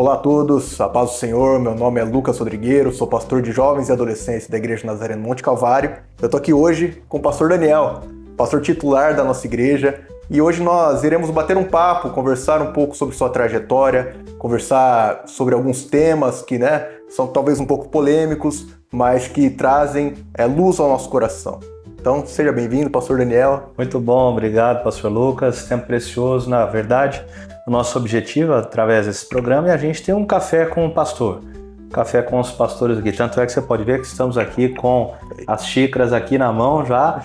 Olá a todos, a paz do Senhor, meu nome é Lucas Rodrigueiro, sou pastor de jovens e adolescentes da Igreja Nazareno Monte Calvário. Eu tô aqui hoje com o pastor Daniel, pastor titular da nossa igreja, e hoje nós iremos bater um papo, conversar um pouco sobre sua trajetória, conversar sobre alguns temas que, são talvez um pouco polêmicos, mas que trazem luz ao nosso coração. Então, seja bem-vindo, pastor Daniel. Muito bom, obrigado, pastor Lucas. Tempo precioso, na verdade. O nosso objetivo, através desse programa, é a gente ter um café com o pastor. Café com os pastores aqui. Tanto é que você pode ver que estamos aqui com as xícaras aqui na mão já.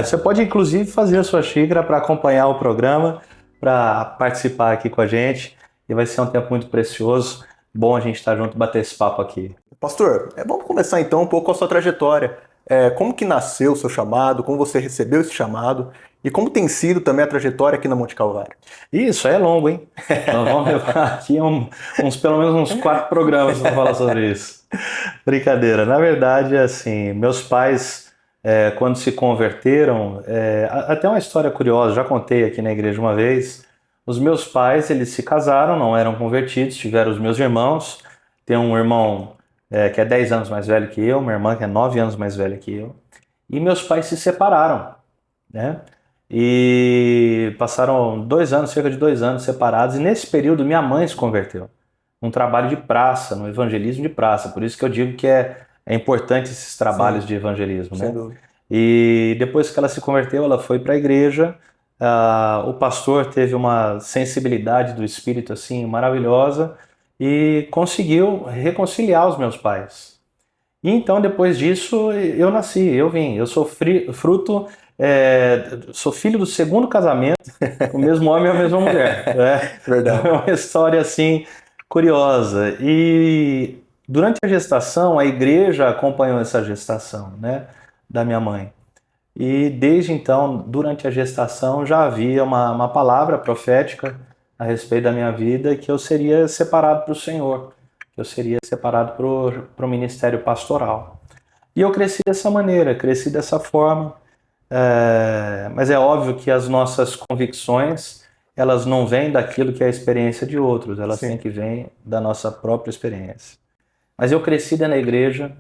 Você pode, inclusive, fazer a sua xícara para acompanhar o programa, para participar aqui com a gente. E vai ser um tempo muito precioso. Bom a gente estar junto e bater esse papo aqui. Pastor, vamos começar então um pouco com a sua trajetória. Como que nasceu o seu chamado, como você recebeu esse chamado e como tem sido também a trajetória aqui na Monte Calvário? Isso é longo, hein? Nós vamos levar aqui pelo menos uns 4 programas para falar sobre isso. Brincadeira. Na verdade, assim, meus pais, quando se converteram, até uma história curiosa, já contei aqui na igreja uma vez. Os meus pais, eles se casaram, não eram convertidos, tiveram os meus irmãos. Tem um irmão que é 10 anos mais velho que eu, uma irmã que é 9 anos mais velha que eu. E meus pais se separaram, né? E passaram 2 anos, cerca de 2 anos separados. E nesse período minha mãe se converteu. Num trabalho de praça, no evangelismo de praça. Por isso que eu digo que é importante esses trabalhos de evangelismo, né? Sem dúvida. E depois que ela se converteu, ela foi para a igreja. O pastor teve uma sensibilidade do espírito assim maravilhosa e conseguiu reconciliar os meus pais. E então, depois disso, eu nasci, eu vim. Eu sou sou filho do segundo casamento, o mesmo homem e a mesma mulher. Né? Verdade. É uma história assim curiosa. E durante a gestação, a igreja acompanhou essa gestação, né, da minha mãe. E desde então, durante a gestação, já havia uma palavra profética a respeito da minha vida, que eu seria separado para o Senhor, que eu seria separado para o ministério pastoral. E eu cresci dessa maneira, cresci dessa forma, mas é óbvio que as nossas convicções, elas não vêm daquilo que é a experiência de outros, elas têm que vir da nossa própria experiência. Mas eu cresci dentro da igreja,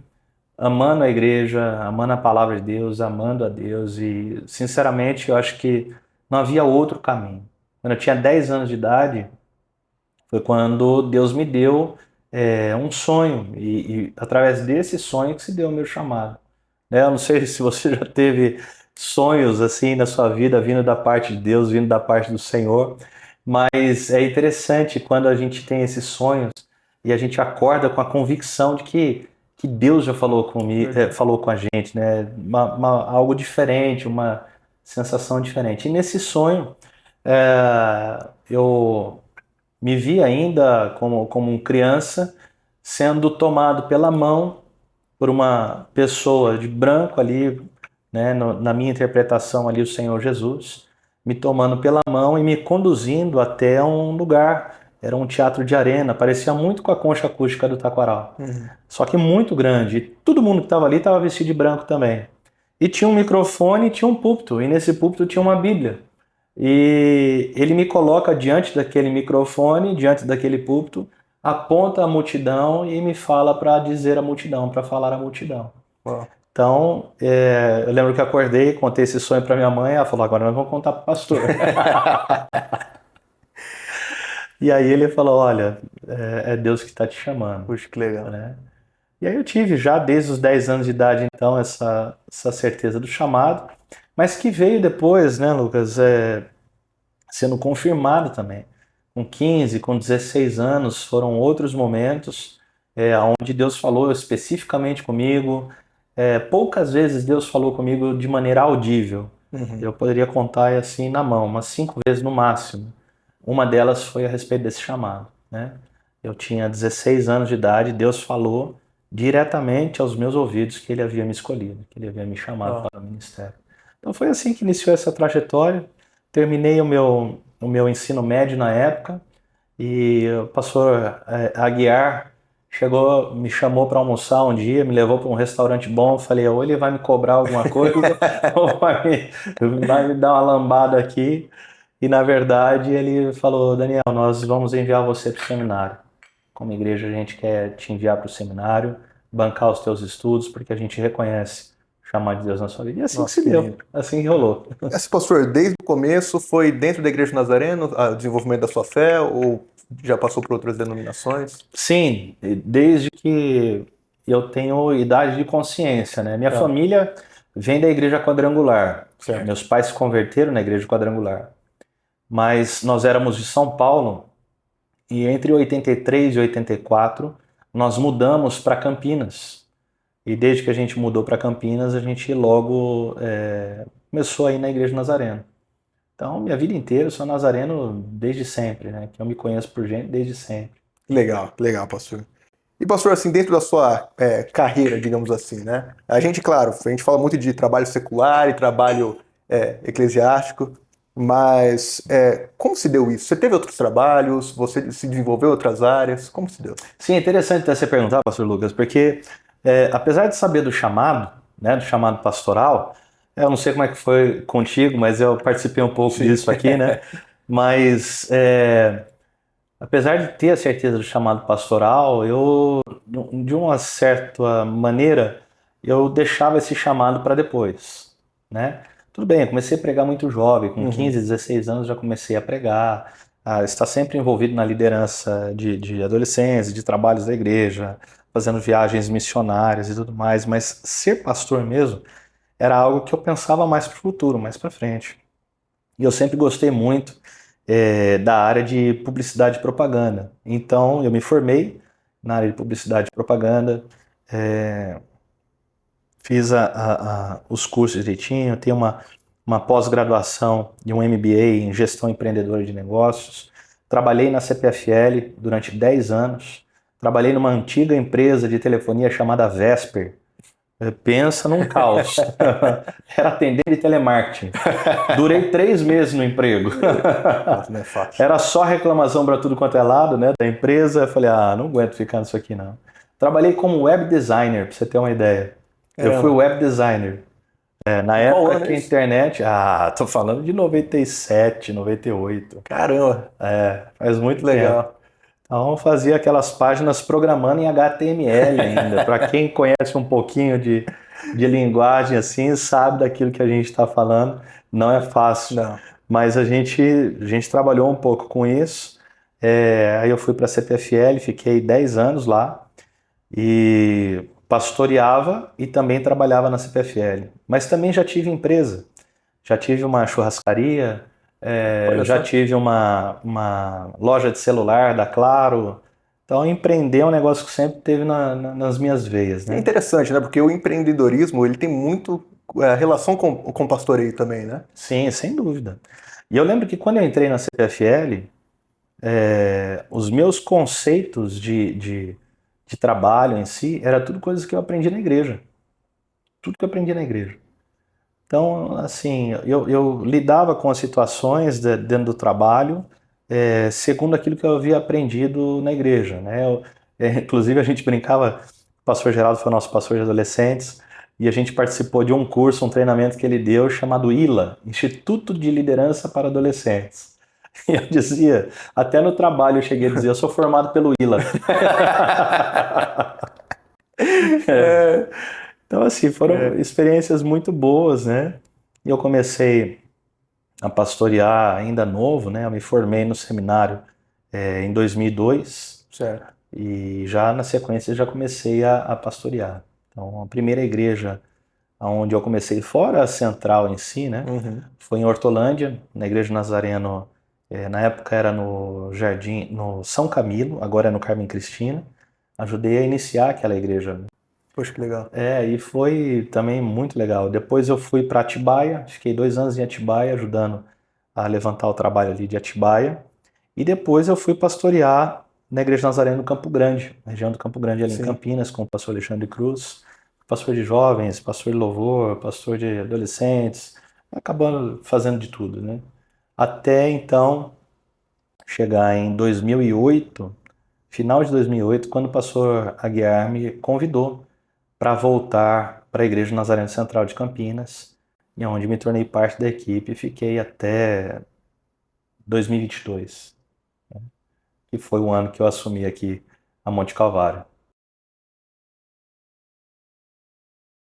amando a igreja, amando a palavra de Deus, amando a Deus, e sinceramente eu acho que não havia outro caminho. Quando eu tinha 10 anos de idade, foi quando Deus me deu um sonho, e através desse sonho que se deu o meu chamado. Eu não sei se você já teve sonhos assim na sua vida, vindo da parte de Deus, vindo da parte do Senhor, mas é interessante quando a gente tem esses sonhos e a gente acorda com a convicção de que Deus já falou comigo, falou com a gente, né? Algo diferente, uma sensação diferente. E nesse sonho, eu me vi ainda como criança sendo tomado pela mão por uma pessoa de branco ali, né? Na minha interpretação ali, o Senhor Jesus, me tomando pela mão e me conduzindo até um lugar. Era um teatro de arena, parecia muito com a concha acústica do Taquaral. Só que muito grande. E todo mundo que estava ali estava vestido de branco também. E tinha um microfone e tinha um púlpito. E nesse púlpito tinha uma Bíblia. E ele me coloca diante daquele microfone, diante daquele púlpito, aponta a multidão e me fala para dizer à multidão, para falar à multidão. Uau. Então, eu lembro que acordei, contei esse sonho para minha mãe. Ela falou, agora nós vamos contar para o pastor. E aí ele falou, olha, é Deus que está te chamando. Puxa, que legal. Né? E aí eu tive já desde os 10 anos de idade, então, essa certeza do chamado, mas que veio depois, né, Lucas, sendo confirmado também. Com 15, com 16 anos, foram outros momentos onde Deus falou especificamente comigo. Poucas vezes Deus falou comigo de maneira audível. Eu poderia contar assim na mão, umas 5 vezes no máximo. Uma delas foi a respeito desse chamado, né? Eu tinha 16 anos de idade, Deus falou diretamente aos meus ouvidos que Ele havia me escolhido, que Ele havia me chamado para o ministério. Então foi assim que iniciou essa trajetória. Terminei o meu ensino médio na época e o pastor Aguiar me chamou para almoçar um dia, me levou para um restaurante bom. Falei, ou ele vai me cobrar alguma coisa ou vai me dar uma lambada aqui. E na verdade ele falou, Daniel, nós vamos enviar você para o seminário. como igreja a gente quer te enviar para o seminário, bancar os teus estudos, porque a gente reconhece o chamado de Deus na sua vida. E assim que Nossa, se que deu, lindo. assim que rolou. Esse pastor, desde o começo, foi dentro da Igreja Nazareno, o desenvolvimento da sua fé, ou já passou por outras denominações? Sim, desde que eu tenho idade de consciência, né? Minha Ah, família vem da igreja quadrangular. certo. Meus pais se converteram na igreja quadrangular. Mas nós éramos de São Paulo e entre 83 e 84 nós mudamos para Campinas. E desde que a gente mudou para Campinas, a gente logo começou a ir na igreja Nazareno. Então, minha vida inteira eu sou nazareno desde sempre, né? Que eu me conheço por gente desde sempre. Legal, pastor. E, pastor, assim, dentro da sua carreira, digamos assim, né? A gente, claro, a gente fala muito de trabalho secular e trabalho eclesiástico, mas como se deu isso? Você teve outros trabalhos? Você se desenvolveu em outras áreas? Como se deu? Sim, é interessante até você perguntar, pastor Lucas, porque apesar de saber do chamado, né, do chamado pastoral, eu não sei como é que foi contigo, mas eu participei um pouco Sim. disso aqui, né? Mas apesar de ter a certeza do chamado pastoral, eu, de uma certa maneira, eu deixava esse chamado para depois, né? Tudo bem, eu comecei a pregar muito jovem, com 15, Uhum. 16 anos já comecei a pregar, a estar sempre envolvido na liderança de adolescentes, de trabalhos da igreja, fazendo viagens missionárias e tudo mais, mas ser pastor mesmo era algo que eu pensava mais para o futuro, mais para frente. E eu sempre gostei muito da área de publicidade e propaganda. Então, eu me formei na área de publicidade e propaganda, é, fiz os cursos direitinho, tenho uma pós-graduação e um MBA em gestão empreendedora de negócios. Trabalhei na CPFL durante 10 anos. Trabalhei numa antiga empresa de telefonia chamada Vesper. Pensa num caos. Era atendente de telemarketing. Durei 3 meses no emprego. Nossa, não é fácil. Era só reclamação para tudo quanto é lado, né, da empresa. Eu falei, não aguento ficar nisso aqui não. Trabalhei como web designer, para você ter uma ideia. Eu fui Caramba. web designer. Na E qual época ano que é a isso? internet, tô falando de 97, 98. Caramba, Faz muito tempo. legal. Então fazia aquelas páginas programando em HTML ainda. Para quem conhece um pouquinho de linguagem assim, sabe daquilo que a gente está falando. Não é fácil, Não. mas a gente trabalhou um pouco com isso. Aí eu fui para a CPFL, fiquei 10 anos lá e pastoreava e também trabalhava na CPFL. Mas também já tive empresa, já tive uma churrascaria, Olha já só. tive uma loja de celular da Claro. Então, empreender é um negócio que sempre teve nas minhas veias, É né? interessante, né? Porque o empreendedorismo, ele tem muito relação com pastoreio também, né? Sim, sem dúvida. E eu lembro que quando eu entrei na CPFL, os meus conceitos de trabalho em si era tudo coisas que eu aprendi na igreja. Tudo que eu aprendi na igreja. Então, assim, eu lidava com as situações dentro do trabalho segundo aquilo que eu havia aprendido na igreja, né? Inclusive, a gente brincava, o pastor Geraldo foi nosso pastor de adolescentes, e a gente participou de um curso, um treinamento que ele deu chamado ILA, Instituto de Liderança para Adolescentes. E eu dizia, até no trabalho eu cheguei a dizer, eu sou formado pelo ILA. É, Então, assim, foram é, experiências muito boas, né? E eu comecei a pastorear ainda novo, né? Eu me formei no seminário em 2002 certo. e já na sequência já comecei a pastorear. Então, a primeira igreja onde eu comecei fora a central em si, né? Uhum. Foi em Hortolândia, na Igreja Nazareno. Na época era no Jardim, no São Camilo, agora é no Carmen Cristina. Ajudei a iniciar aquela igreja. Poxa, que legal. E foi também muito legal. Depois eu fui para Atibaia, fiquei 2 anos em Atibaia, ajudando a levantar o trabalho ali de Atibaia. E depois eu fui pastorear na Igreja Nazareno do Campo Grande, na região do Campo Grande ali em Sim. Campinas, com o pastor Alexandre Cruz, pastor de jovens, pastor de louvor, pastor de adolescentes, acabando fazendo de tudo, né? Até então chegar em 2008, final de 2008, quando o pastor Aguiar me convidou para voltar para a Igreja Nazareno Central de Campinas, e onde me tornei parte da equipe e fiquei até 2022, que foi o ano que eu assumi aqui a Monte Calvário.